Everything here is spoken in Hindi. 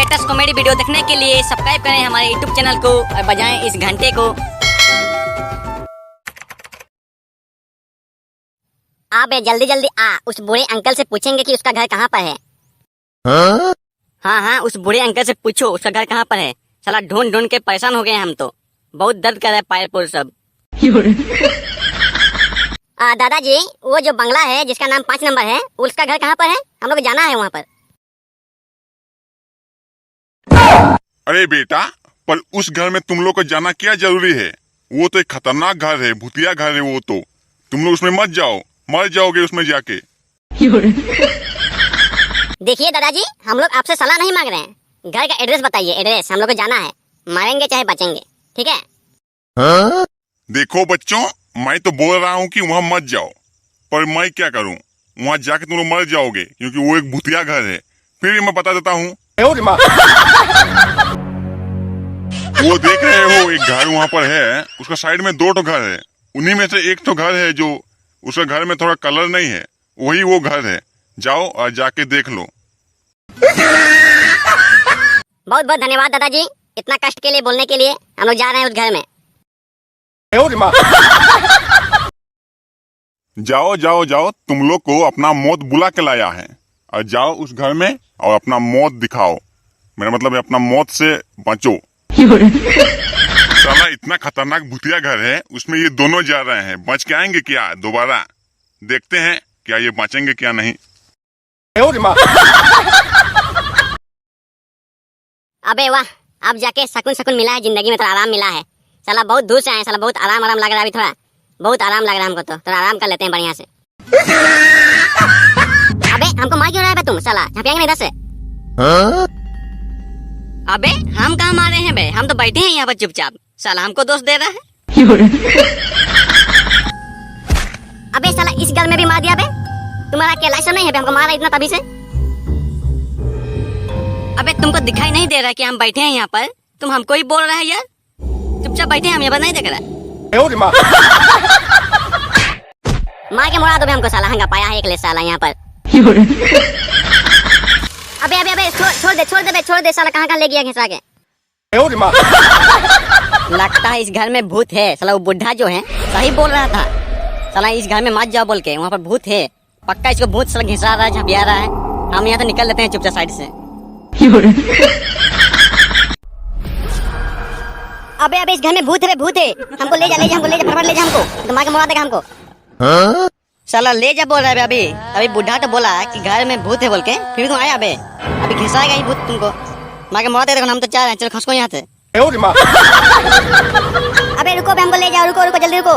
लेटेस्ट कॉमेडी वीडियो देखने के लिए सब्सक्राइब करें हमारे यूट्यूब चैनल को और बजाएं इस घंटे को। अबे जल्दी जल्दी आ, उस बूढ़े अंकल से पूछेंगे कि उसका घर कहाँ पर है। हाँ, उस बूढ़े अंकल से पूछो उसका घर कहाँ पर है। साला ढूंढ ढूंढ के परेशान हो गए हम तो, बहुत दर्द कर रहा है पैर पुर सब। दादाजी, वो जो बंगला है जिसका नाम 5 नंबर है, उसका घर कहाँ पर है? हम लोग जाना है वहाँ पर। अरे बेटा, पर उस घर में तुम लोग को जाना क्या जरूरी है? वो तो एक खतरनाक घर है, भूतिया घर है वो तो। तुम लोग उसमें मत जाओ, मर जाओगे उसमें जाके। देखिए दादाजी, हम लोग आपसे सलाह नहीं मांग रहे हैं, घर का एड्रेस बताइए। एड्रेस हम लोग को जाना है, मरेंगे चाहे बचेंगे, ठीक है? देखो बच्चों, मैं तो बोल रहा हूँ कि वहाँ मत जाओ, पर मैं क्या करूँ? वहाँ जाके तुम लोग मर जाओगे, क्योंकि वो एक भूतिया घर है। फिर भी मैं बता देता हूँ। वो देख रहे हो एक घर वहाँ पर है, उसका साइड में 2 घर है। उन्हीं में से एक घर है जो उसका घर में थोड़ा कलर नहीं है, वही वो घर है। जाओ और जाके देख लो। बहुत बहुत धन्यवाद दादाजी, इतना कष्ट के लिए बोलने के लिए। हम लोग जा रहे हैं उस घर में। जाओ जाओ जाओ, तुम लोग को अपना मौत बुला के लाया है, और जाओ उस घर में और अपना मौत दिखाओ। मेरा मतलब है अपना मौत से बचो। साला इतना खतरनाक भूतिया घर है, उसमें ये दोनों जा रहे हैं। बच के आएंगे क्या दोबारा? देखते हैं क्या ये बचेंगे क्या नहीं। अबे वाह, अब जाके सुकून मिला है जिंदगी में, थोड़ा आराम मिला है। साला बहुत दूर से आए, साला बहुत आराम लग रहा है। अभी थोड़ा बहुत आराम लग रहा है हमको, तो थोड़ा आराम कर लेते हैं बढ़िया से। अबे हमको मार क्यों रहा है तुम? साला झपकेंगे इधर से। अबे हम कहाँ मारे हैं बे? हम तो बैठे हैं यहाँ पर चुपचाप, साला हमको दोष दे रहा है। अबे साला इस घर में भी मार दिया बे। तुम्हारा क्या लाइसेंस नहीं है बे? हमको मारा इतना तभी से। अबे तुमको दिखाई नहीं दे रहा कि हम बैठे हैं यहाँ पर? तुम हमको ही बोल रहे हैं यार, चुपचाप बैठे हैं हम यहाँ पर, नहीं देख रहा। मार के मुड़ा दो बे हमको, साला हंगा पाया है एक ले साला यहाँ पर। अबे अबे अबे छोड़ दे साला, कहाँ ले गया घिसा के। लगता है इस घर में भूत है। साला वो बुढ़ा जो है सही बोल रहा था, साला इस घर में मत जाओ बोल के, वहाँ पर भूत है पक्का। इसको भूत साला घिसा रहा है, झपिया रहा है। हम यहाँ तो निकल लेते हैं चुपचाप साइड से। अबे अबे इस घर में भूत है, भूत है। हमको ले जा फटाफट ले जा हमको, दिमाग मुड़ा देगा हमको। साला ले जा बोल रहा है अभी बुढ़ा तो बोला कि घर में भूत है बोल के, फिर तुम आया अबे। अभी घिसाएगा ही भूत तुमको, मार के मुड़ा देगा। हम तो चाह रहे हैं, चलो खसको यहाँ से। अबे रुको बे, हमको ले जाओ, रुको जल्दी रुको।